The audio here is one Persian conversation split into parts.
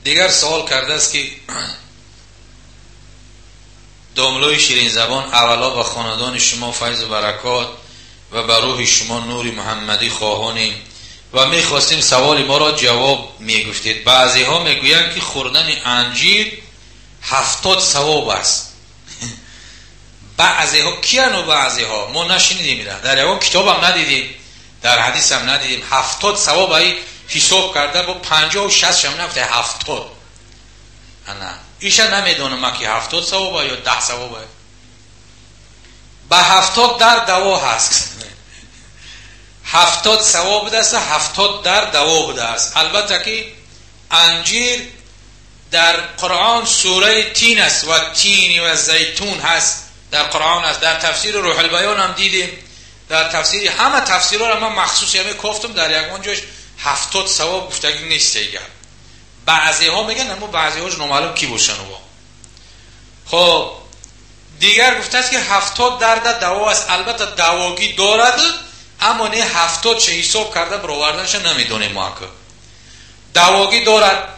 دیگر سوال کرده است که داملوی شیرین زبان، اولا به خاندان شما فیض و برکات و به روح شما نور محمدی خواهانیم و میخواستیم سوال ما را جواب میگفتید. بعضی ها میگویند که خوردن انجیر 70 ثواب است. بعضی ها کیان و بعضی ها ما نشنیدیم، در یه کتاب هم ندیدیم، در حدیث هم ندیدیم. 70 ثواب ای حساب کرده با 50 و 60 هم نفته 70. نه ایشا نمیدونم که 70 ثواب یا 10 ثواب. به 70 در دوا هست. 70 ثواب بوده است، 70 در دوا بوده است. البته که انجیر در قرآن سوره تین است و تین و زیتون هست، در قرآن است. در تفسیر روح البیان هم دیدیم، در تفسیر همه تفسیرها را من مخصوص همه گفتم، در یک اونجاش 70 ثواب گفتگی نیست دیگر. بعضی ها میگن اما بعضی هاش نامعلوم کی باشن. خب دیگر گفته است که 70 درد دوا است. البته دواگی دارد، اما نه 70 چه حساب کرده برآوردنش نمیدونیم ما که دواگی دارد.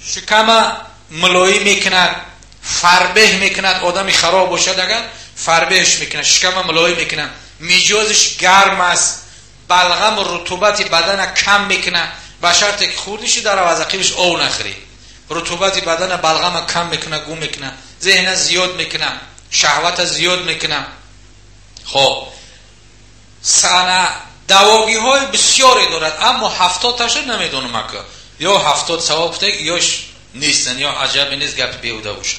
شکم ملایی میکند، فربه میکند، آدمی خراب باشد اگر فربهش میکند، شکم ملایی میکند، میجازش گرم است، بلغم و رطوبت بدن کم میکنه، به شرطی که خوردیشی در عوض عقیبش او نخری. رطوبت بدن بلغم کم میکنه، گم میکنه، ذهن زیاد میکنه، شهوت زیاد میکنه. خب سنه دواگی های بسیاری دارد، اما 70 تاش نمیدونم که یا 70 ثواب بوده یا نیستن، یا عجب نیست گپ بیهوده باشه.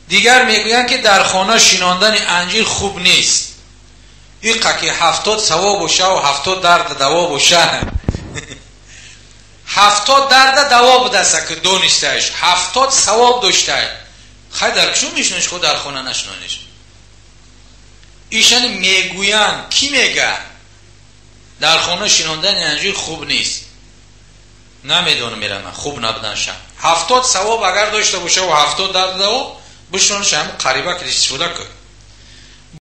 دیگر میگویند که در خانه شیناندن انجیر خوب نیست. این که 70 ثواب باشه و 70 درد دوا باشه. 70 درد دوا بوده است که دونستهش، 70 ثواب داشته. خیلی در کشون میشنش خود در خانه نشنانش. ایشان میگویند، کی میگه در خانه شیناندن انجیر خوب نیست؟ نمیدونم، میرم من خوب نبودنش. 70 ثواب اگر داشته باشه و 70 درد دوا بشنانش، همون قریبه که دیست شده که